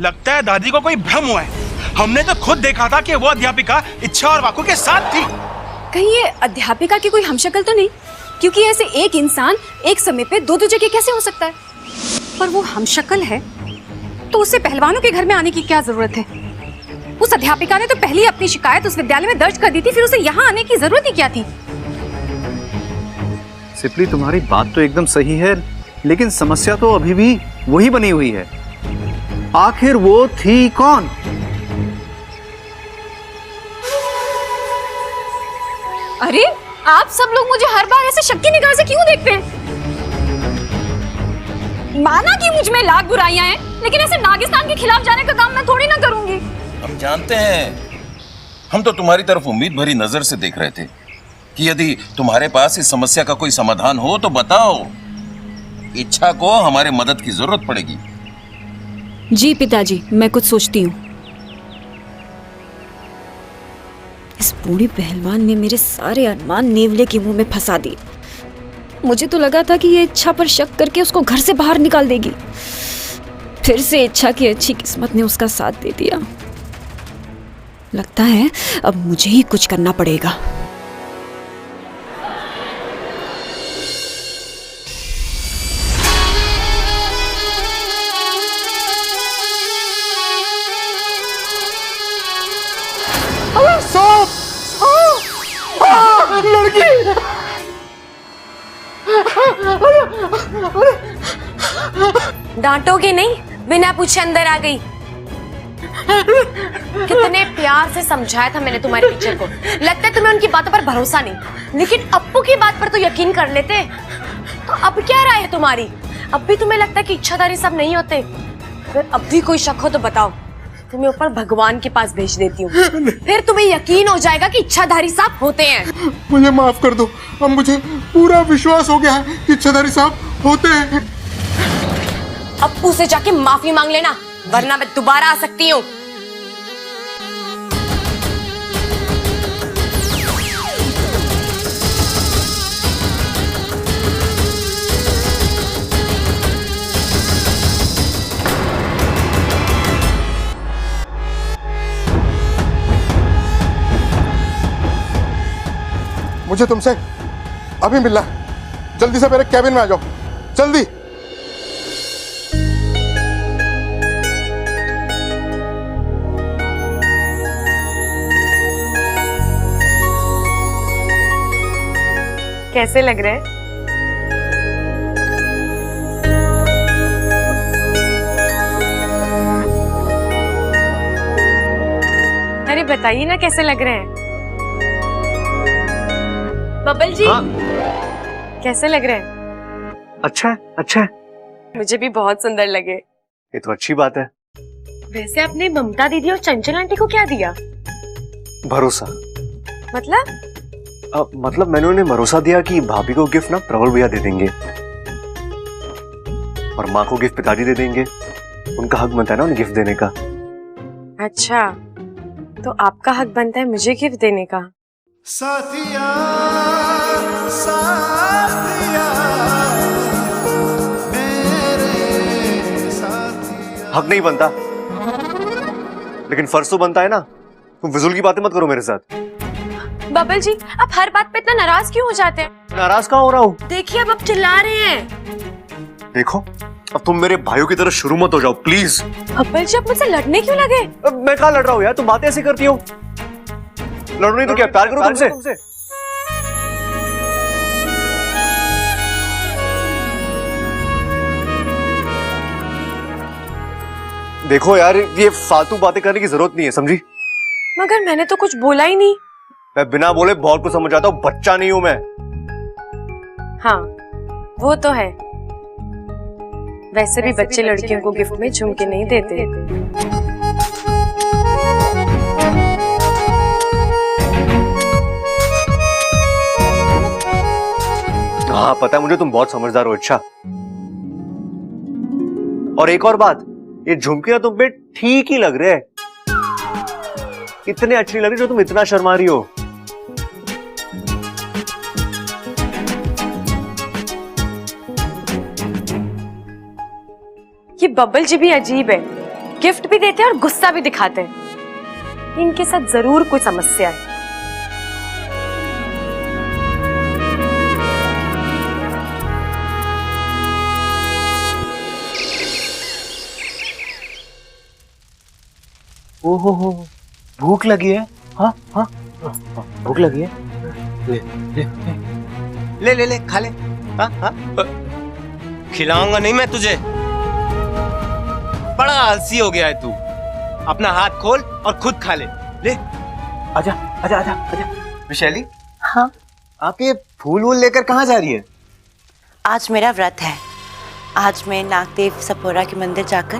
लगता है दादी को कोई भ्रम हुआ है। हमने तो खुद देखा था कि वो अध्यापिका इच्छा और वाकू के साथ थी। कहीं ये अध्यापिका की कोई हमशक्ल तो नहीं? क्योंकि ऐसे एक इंसान एक समय पे दो जगह कैसे हो सकता है? पर वो हमशक्ल है तो उसे पहलवानों के घर में आने की क्या जरूरत है? उस अध्यापिका ने तो पहले ही अपनी शिकायत उस विद्यालय में दर्ज कर दी थी, फिर उसे यहाँ आने की जरूरत ही क्या थी? सिपली, तुम्हारी बात तो एकदम सही है, लेकिन समस्या तो अभी भी वही बनी हुई है। आखिर वो थी कौन? अरे आप सब लोग मुझे हर बार ऐसे शक की निगाह से क्यों देखते हैं? माना कि मुझ में लाख बुराइयां हैं, लेकिन ऐसे नागिस्तान के खिलाफ जाने का काम मैं थोड़ी ना करूंगी। हम जानते हैं, हम तो तुम्हारी तरफ उम्मीद भरी नजर से देख रहे थे कि यदि तुम्हारे पास इस समस्या का कोई समाधान हो तो बताओ। इच्छा को हमारे मदद की जरूरत पड़ेगी। जी पिताजी, मैं कुछ सोचती हूँ। इस बूढ़ी पहलवान ने मेरे सारे अरमान नेवले के मुंह में फंसा दिए। मुझे तो लगा था कि ये इच्छा पर शक करके उसको घर से बाहर निकाल देगी। फिर से इच्छा की अच्छी किस्मत ने उसका साथ दे दिया। लगता है अब मुझे ही कुछ करना पड़ेगा। डांटोगे नहीं? बिना पूछे अंदर आ गई। कितने प्यार से समझाया था मैंने तुम्हारे टीचर को। लगता है तुम्हें उनकी बातों पर भरोसा नहीं, लेकिन अप्पू की बात पर तो यकीन कर लेते। तो अब क्या राय है तुम्हारी? अब भी तुम्हें लगता है कि इच्छाधारी सब नहीं होते? अगर अब भी कोई शक हो तो बताओ, तुम्हें ऊपर भगवान के पास भेज देती हूँ। फिर तुम्हें यकीन हो जाएगा कि इच्छाधारी साहब होते हैं। मुझे माफ कर दो, अब मुझे पूरा विश्वास हो गया है कि इच्छाधारी साहब होते हैं। अप्पू से जाके माफी मांग लेना, वरना मैं दोबारा आ सकती हूँ। मुझे तुमसे अभी मिलना है। जल्दी से मेरे कैबिन में आ जाओ, जल्दी। कैसे लग रहे हैं? अरे बताइए ना कैसे लग रहे हैं? बबल जी, हाँ? कैसे लग रहे हैं? अच्छा है, अच्छा है। मुझे भी बहुत सुंदर लगे। ये तो अच्छी बात है। वैसे आपने ममता दीदी और चंचल आंटी को क्या दिया? भरोसा। मतलब मैंने उन्हें भरोसा दिया कि भाभी को गिफ्ट ना प्रबल भैया दे देंगे और माँ को गिफ्ट पिताजी दे देंगे। उनका हक बनता है ना उन्हें गिफ्ट देने का। अच्छा, तो आपका हक बनता है मुझे गिफ्ट देने का? साथिया, साथिया, मेरे साथिया। हक नहीं बनता, लेकिन फर्ज तो बनता है ना। तुम फिजूल की बातें मत करो मेरे साथ। बबल जी, आप हर बात पे इतना नाराज क्यों हो जाते हैं? नाराज कहाँ हो रहा हूँ? देखिए अब आप चिल्ला रहे हैं। देखो, अब तुम मेरे भाइयों की तरह शुरू मत हो जाओ प्लीज। बबल जी, आप मुझसे लड़ने क्यों लगे? मैं कहाँ लड़ रहा हूँ यार, तुम बातें ऐसी करती हो। लड़ो नहीं तो क्या, प्यार करो तुमसे। देखो यार, ये फालतू बातें करने की जरूरत नहीं है, समझी? मगर मैंने तो कुछ बोला ही नहीं। मैं बिना बोले बहुत कुछ समझ जाता हूँ, बच्चा नहीं हूं मैं। हाँ, वो तो है। वैसे भी बच्चे लड़कियों को गिफ्ट में झुमके नहीं देते। हाँ पता है मुझे, तुम बहुत समझदार हो। अच्छा, और एक और बात, ये झुमके ना तुम पे ठीक ही लग रहे हैं। इतने अच्छी लग रही जो तुम इतना शर्मा रही हो। ये बबल जी भी अजीब है। गिफ्ट भी देते हैं और गुस्सा भी दिखाते हैं। इनके साथ जरूर कोई समस्या है। ओहो हो, भूख लगी है। हाँ हाँ भूख लगी है। ले खा ले। हाँ हाँ खिलाऊंगा नहीं मैं तुझे, बड़ा आलसी हो गया है तू। अपना हाथ खोल और खुद खा ले। ले आजा आजा आजा आजा। विशाली, हाँ, आप ये फूल वूल लेकर कहाँ जा रही हैं? आज मेरा व्रत है। आज मैं नागदेव सपोरा के मंदिर जाकर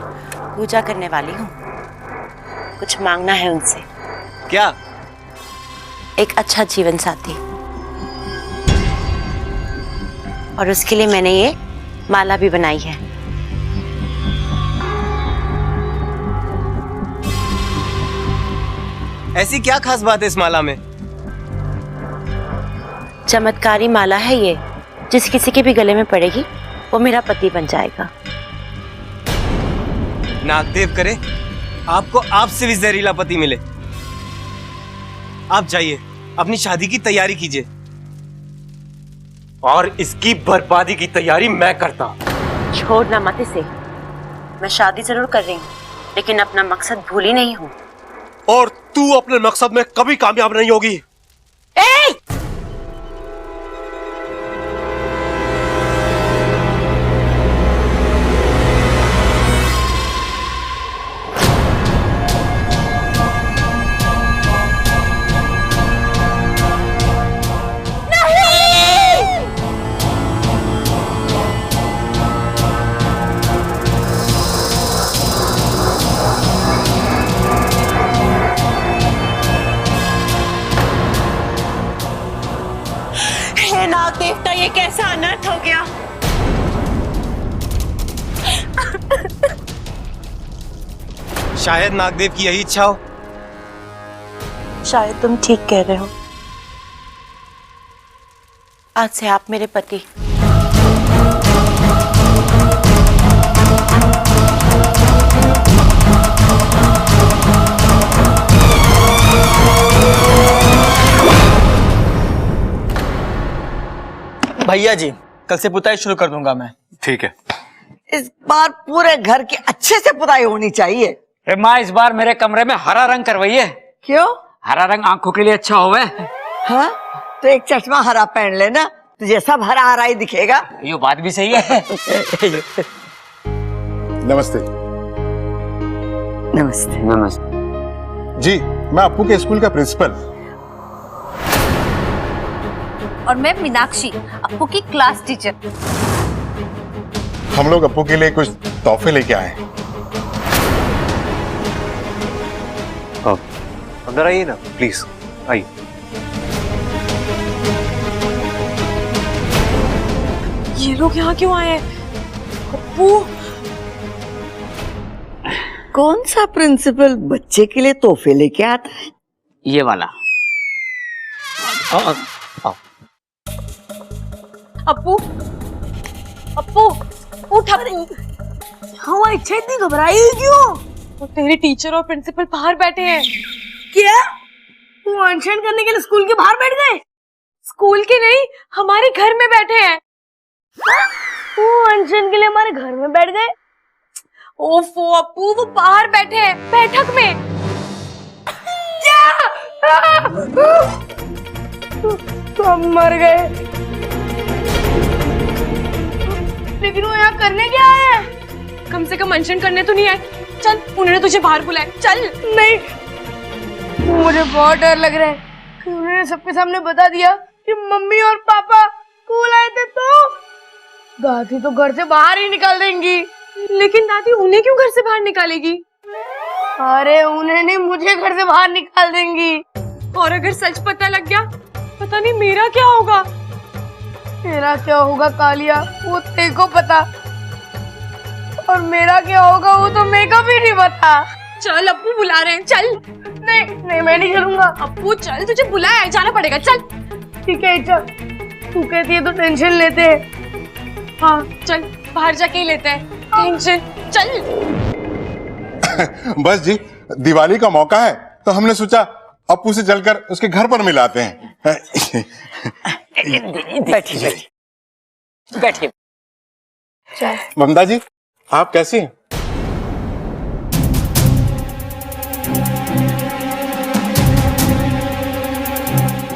पूजा करने वाली हूँ। कुछ मांगना है उनसे। क्या? एक अच्छा जीवन साथी, और उसके लिए मैंने ये माला भी बनाई है। ऐसी क्या खास बात है इस माला में? चमत्कारी माला है ये, जिस किसी के भी गले में पड़ेगी वो मेरा पति बन जाएगा। नागदेव करे आपको आपसे भी जहरीला पति मिले। आप जाइए, अपनी शादी की तैयारी कीजिए। और इसकी बर्बादी की तैयारी मैं करता हूं। छोड़ना मत इसे। मैं शादी जरूर कर रही हूँ, लेकिन अपना मकसद भूली नहीं हूँ। और तू अपने मकसद में कभी कामयाब नहीं होगी। हे नाग देवता, ये कैसा अनर्थ हो गया। शायद नागदेव की यही इच्छा हो। शायद तुम ठीक कह रहे हो। आज से आप मेरे पति। भैया जी, कल से पुताई शुरू कर दूंगा मैं। ठीक है। इस बार पूरे घर की अच्छे से पुताई होनी चाहिए। माँ, इस बार मेरे कमरे में हरा रंग करवाइए। क्यों? हरा रंग आंखों के लिए अच्छा होवे। हाँ, तो एक चश्मा हरा पहन लेना, तुझे सब हरा हरा ही दिखेगा। ये बात भी सही है। नमस्ते। नमस्ते। नमस्ते जी, मैं अप्पू के स्कूल का प्रिंसिपल। और मैं मीनाक्षी, अप्पू की क्लास टीचर। हम लोग अप्पू के लिए कुछ तोहफे लेके आए हैं। अंदर आइए ना प्लीज, आइए। ये लोग यहाँ क्यों आए हैं? अप्पू, कौन सा प्रिंसिपल बच्चे के लिए तोहफे लेके आता है? ये वाला। अप्पू, अप्पू, उठ। हाँ, इच्छा इतनी घबराई हुई क्यों? और तेरे टीचर और प्रिंसिपल बाहर बैठे हैं। क्या? तू अनशन करने के लिए स्कूल के बाहर बैठ गए? स्कूल के नहीं, हमारे घर में बैठे हैं। तू अनशन के लिए हमारे घर में बैठ गए? ओफो अप्पू, वो बाहर बैठे हैं बैठक में। तो हम मर गए। लेकिन वो यहाँ करने क्या आए हैं? कम से कम अनशन करने तो नहीं आए। चल, उन्होंने तुझे बाहर बुलाया। चल। नहीं, मुझे बहुत डर लग रहा है कि उन्होंने सबके सामने बता दिया कि मम्मी और पापा स्कूल आए थे, तो दादी तो घर से बाहर ही निकाल देंगी। लेकिन दादी उन्हें क्यों घर से बाहर निकालेगी? अरे उन्हें नहीं, मुझे घर से बाहर निकाल देंगी। और अगर सच पता लग गया, पता नहीं मेरा क्या होगा। तेरा क्या होगा कालिया, वो तेरे को पता, और मेरा क्या होगा वो तो मेरे को भी नहीं पता। चल, अप्पू बुला रहे हैं। चल। नहीं नहीं, मैं नहीं चलूंगा। अप्पू चल, तुझे बुलाया है, जाना पड़ेगा। चल। ठीक है, चल। तू कहती है तो टेंशन लेते हैं। हाँ चल, बाहर जाके ही लेते हैं टेंशन। चल। बस जी, दिवाली का मौका है तो हमने सोचा अप्पू से चलकर उसके घर पर मिलाते हैं। बैठिए बैठिए। ममता जी, आप कैसी हैं?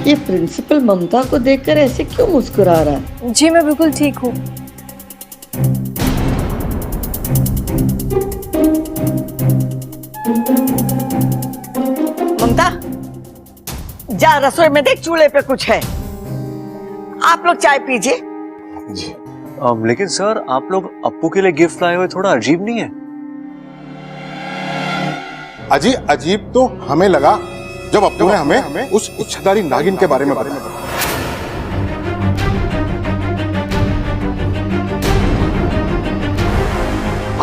ये प्रिंसिपल ममता को देखकर ऐसे क्यों मुस्कुरा रहा है? जी मैं बिल्कुल ठीक हूँ। ममता, जा रसोई में देख, चूल्हे पे कुछ है। आप लोग चाय पीजिए। जी। लेकिन सर, आप लोग अप्पू के लिए गिफ्ट लाए हुए, थोड़ा अजीब नहीं है? अजीब तो हमें लगा जब अप्पू ने हमें उस इच्छाधारी नागिन के बारे में बताया।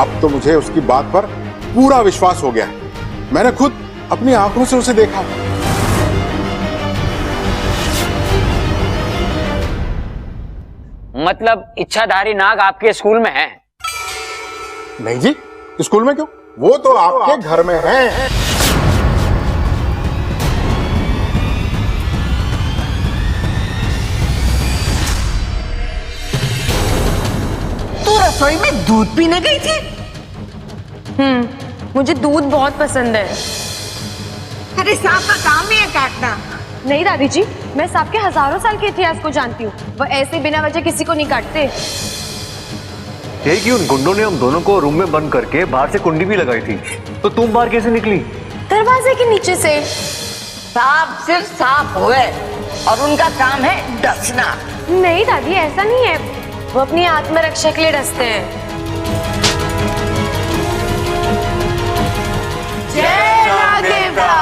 अब तो मुझे उसकी बात पर पूरा विश्वास हो गया है। मैंने खुद अपनी आंखों से उसे देखा। मतलब इच्छाधारी नाग आपके स्कूल में है? नहीं जी, स्कूल में क्यों? वो तो आपके घर में है। तू रसोई में दूध पीने गई थी? मुझे दूध बहुत पसंद है। अरे सांप का काम ही है काटना। नहीं दादी जी, मैं सांप के हजारों साल के इतिहास को जानती हूँ। वो ऐसे बिना वजह किसी को नहीं काटते। यही कि उन गुंडों ने हम दोनों को रूम में बंद करके बाहर से कुंडी भी लगाई थी, तो तुम बाहर कैसे निकली? दरवाजे के नीचे से। सांप सिर्फ सांप हुए और उनका काम है डसना। नहीं दादी, ऐसा नहीं है। वो अपनी आत्मरक्षा के लिए डसते हैं। जय नागदेवता,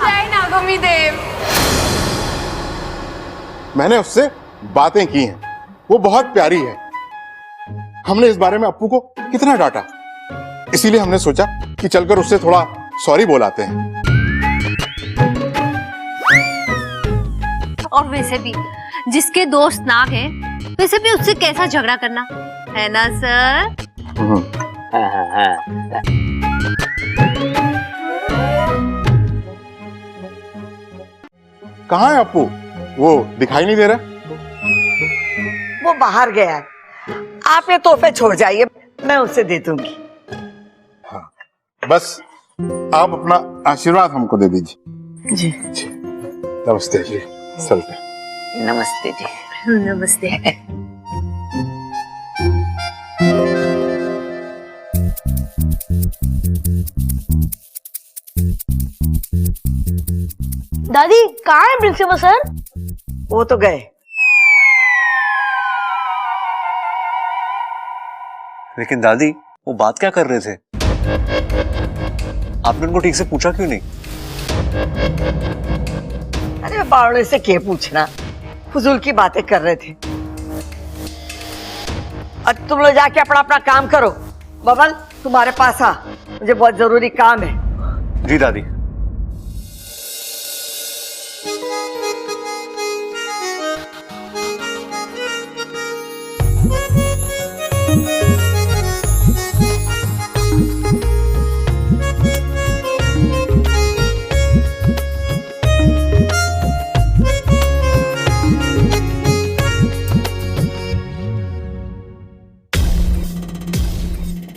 जय नागोमी देव। मैंने उससे बातें की हैं, वो बहुत प्यारी है। हमने इस बारे में अप्पू को कितना डांटा, इसीलिए हमने सोचा कि चलकर उससे थोड़ा सॉरी बोलाते हैं। और वैसे भी जिसके दोस्त नाग है, वैसे भी उससे कैसा झगड़ा करना है ना सर? कहाँ है अप्पू? वो दिखाई नहीं दे रहा। वो बाहर गया है। आप ये तोहफे छोड़ जाइए, मैं उसे दे दूंगी। हाँ, बस आप अपना आशीर्वाद हमको दे दीजिए। जी। नमस्ते जी, चलते। नमस्ते जी। नमस्ते। दादी कहाँ है प्रिंसिपल सर? वो तो गए। लेकिन दादी, वो बात क्या कर रहे थे? आपने उनको ठीक से पूछा क्यों नहीं? अरे बावड़े से क्या पूछना, फुजूल की बातें कर रहे थे। अब तुम लोग जाके अपना अपना काम करो। बबल, तुम्हारे पास आ, मुझे बहुत जरूरी काम है। जी दादी।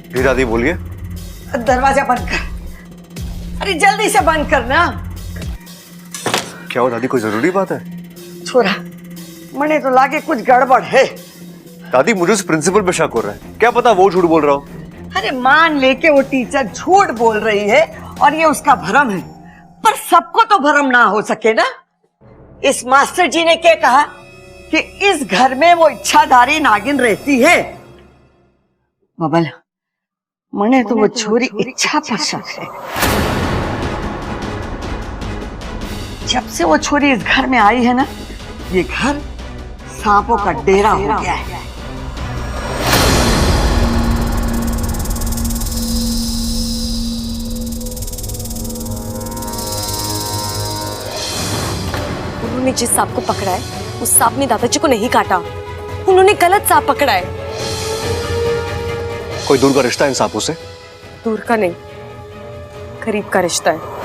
जी दादी, बोलिए। दरवाजा बंद कर। अरे जल्दी से बंद करना। क्या हो दादी, कोई जरूरी बात है? छोरा, मने तो लागे कुछ गड़बड़ है। दादी, मुझे उस प्रिंसिपल पे शक हो रहा है। क्या पता वो झूठ बोल रहा हो। अरे मान लेके वो टीचर झूठ बोल रही है और ये उसका भरम है, पर सबको तो भरम ना हो सके ना। इस मास्टर जी ने क्या कहा कि इस घर में वो इच्छाधारी नागिन रहती है। बबल, मने तो वो छोरी इच्छा पर शक है। जब से वो छोरी इस घर में आई है ना, ये घर सांपों का डेरा हो गया है। उन्होंने जिस सांप को पकड़ा है, उस सांप ने दादाजी को नहीं काटा। उन्होंने गलत सांप पकड़ा है। कोई दूर का रिश्ता इन सांपों से? दूर का नहीं, करीब का रिश्ता है।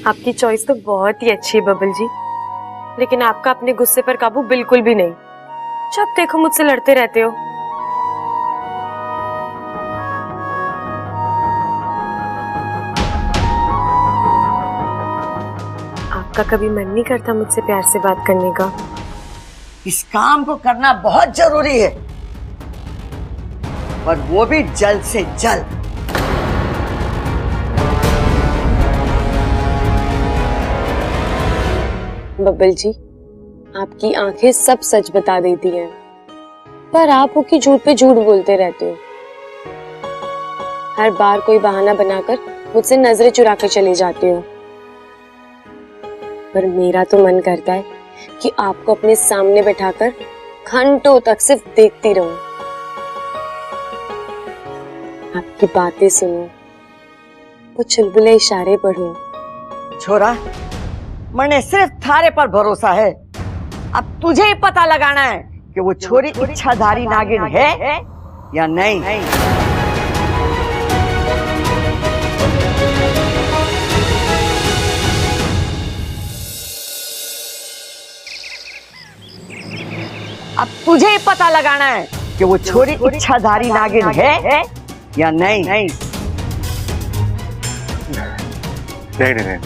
आपकी चॉइस तो बहुत ही अच्छी है बबल जी, लेकिन आपका अपने गुस्से पर काबू बिल्कुल भी नहीं। जब देखो मुझसे लड़ते रहते हो। आपका कभी मन नहीं करता मुझसे प्यार से बात करने का? इस काम को करना बहुत जरूरी है, पर वो भी जल्द से जल्द। बब्बल जी, आपकी आंखें सब सच बता देती हैं, पर आप वो की झूठ पे झूठ बोलते रहते हो। हर बार कोई बहाना बनाकर मुझसे नजरें चुरा कर चले जाते हो। पर मेरा तो मन करता है कि आपको अपने सामने बैठाकर घंटों तक सिर्फ देखती रहूं, आपकी बातें सुनूं, वो चुलबुले इशारे पढ़ूं। छोरा, मैंने सिर्फ थारे पर भरोसा है। अब तुझे ही पता लगाना है कि वो छोरी इच्छाधारी नागिन है या नहीं। अब तुझे ही पता लगाना है कि वो छोरी इच्छाधारी नागिन है या नहीं। नहीं नहीं नहीं,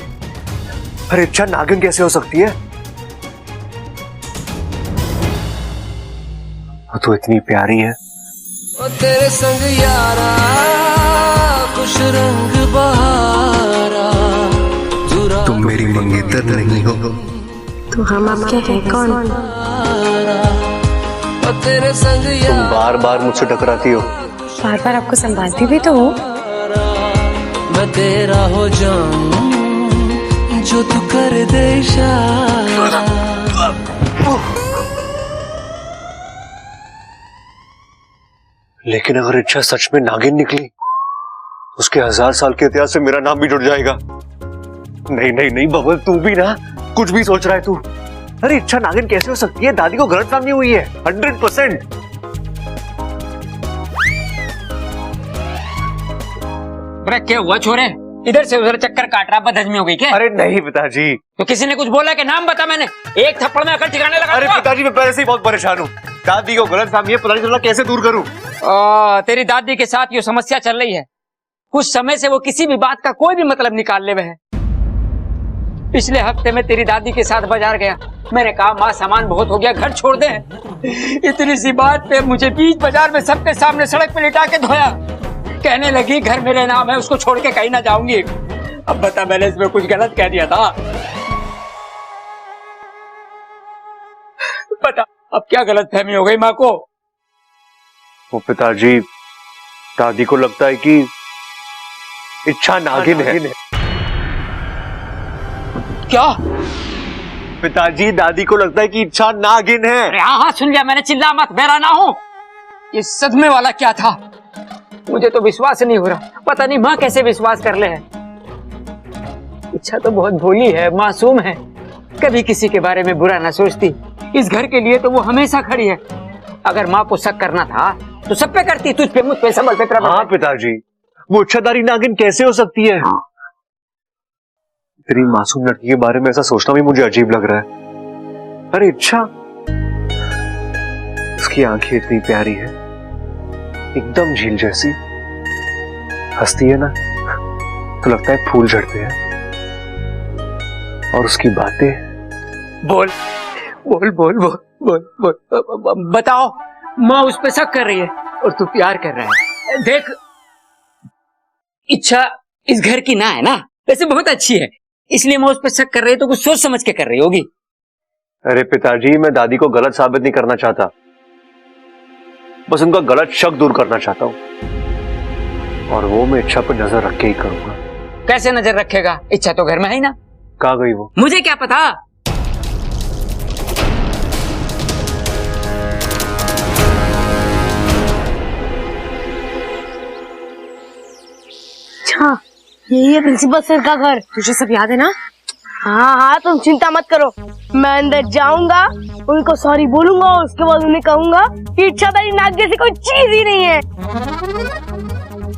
अरे इच्छा नागिन कैसे हो सकती है? वो तो इतनी प्यारी है। ओ तेरे संग यारा खुश रंग बहारा, तुम मेरी मंगेतर नहीं हो तो हम आपके हैं कौन? ओ तेरे संग तुम बार बार मुझसे टकराती हो। बार बार आपको संभालती भी तो हूँ। मैं तेरा हो जाऊं जो तू कर दे इशारा। लेकिन अगर इच्छा सच में नागिन निकली, उसके 1000 साल के इतिहास से मेरा नाम भी जुड़ जाएगा। नहीं नहीं नहीं बबल, तू भी ना कुछ भी सोच रहा है तू। अरे इच्छा नागिन कैसे हो सकती है? दादी को गलतफहमी हुई है 100%। अरे क्या हुआ छोरे? इधर से उधर चक्कर काट रहा, बदहजमी हो गई क्या? अरे नहीं पिताजी। तो किसी ने कुछ बोला कि नाम बता? मैंने एक थप्पड़ में अकल ठिकाने लगा। अरे पिताजी, मैं पहले से ही बहुत परेशान हूँ। दादी को गलतफहमी है, पता नहीं चला कैसे दूर करूँ। तेरी दादी के साथ ये समस्या चल रही है। कुछ समय से वो किसी भी बात का कोई भी मतलब निकाल ले है। पिछले हफ्ते में तेरी दादी के साथ बाजार गया, मैंने कहा माँ सामान बहुत हो गया, घर छोड़ दे। इतनी सी बात पे मुझे बीच बाजार में सबके सामने सड़क पे लिटा के धोया। कहने लगी घर मेरे नाम है, उसको छोड़ के कहीं ना जाऊंगी। अब बता, मैंने इसमें कुछ गलत कह दिया था? बता अब क्या गलत फहमी हो गई माँ को? वो पिताजी, दादी को लगता है कि इच्छा नागिन है। क्या? पिताजी, दादी को लगता है कि इच्छा नागिन है। अरे हाँ हाँ, सुन लिया मैंने, चिल्ला मत, बेरा ना हो। ये सदमे वाला क्या था? मुझे तो विश्वास नहीं हो रहा। पता नहीं माँ कैसे विश्वास कर ले है। इच्छा तो बहुत भोली है, मासूम है, कभी किसी के बारे में बुरा ना सोचती। इस घर के लिए तो वो हमेशा खड़ी है। अगर माँ को शक करना था तो सब पे करती, तुझ पे, मुझ पे, संभल पे। हाँ पिताजी, वो इच्छाधारी नागिन कैसे हो सकती है? तेरी मासूम लड़की के बारे में ऐसा सोचना भी मुझे अजीब लग रहा है। अरे इच्छा, उसकी आंखें इतनी प्यारी है, एकदम झील जैसी। हंसती है ना तो लगता है फूल झड़ते हैं। और उसकी बातें, बोल बोल बोल बोल बोल बोल, बताओ। माँ उस पे शक कर रही है और तू प्यार कर रहा है। देख, इच्छा इस घर की ना है ना, वैसे बहुत अच्छी है, इसलिए मैं उस पर शक कर रही है तो कुछ सोच समझ के कर रही होगी। अरे पिताजी, मैं दादी को गलत साबित नहीं करना चाहता, बस उनका गलत शक दूर करना चाहता हूँ। और वो मैं इच्छा पर नजर रख के ही करूंगा। कैसे नजर रखेगा? इच्छा तो घर में है ना। कहाँ गई वो? मुझे क्या पता। अच्छा, यही है प्रिंसिपल सर का घर। तुझे सब याद है ना? हाँ हाँ, तुम चिंता मत करो। मैं अंदर जाऊंगा, उनको सॉरी बोलूंगा और उसके बाद उन्हें कहूंगा कि इच्छाधारी नाग जैसी कोई चीज ही नहीं है।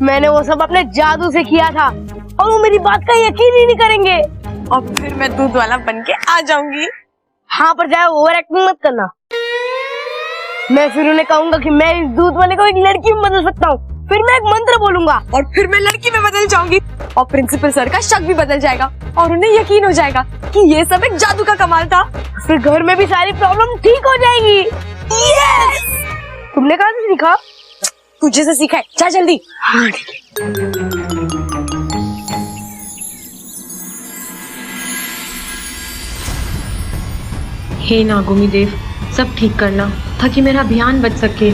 मैंने वो सब अपने जादू से किया था और वो मेरी बात का यकीन ही नहीं करेंगे। और फिर मैं दूध वाला बन के आ जाऊंगी। हाँ, पर जाए ओवर एक्टिंग मत करना। मैं फिर उन्हें कहूंगा कि मैं इस दूध वाले को एक लड़की में बदल सकता हूँ। फिर मैं एक मंत्र बोलूंगा और फिर मैं लड़की में बदल जाऊंगी और प्रिंसिपल सर का शक भी बदल जाएगा और उन्हें यकीन हो जाएगा कि ये सब एक जादू का कमाल था। फिर घर में भी सारी प्रॉब्लम ठीक हो जाएगी। यस! तुमने कहाँ से सीखा? तुझे से सीखा है, जा जल्दी। हाँ, ठीक है। हे नागोमी देव, सब ठीक करना ताकि मेरा अभियान बच सके।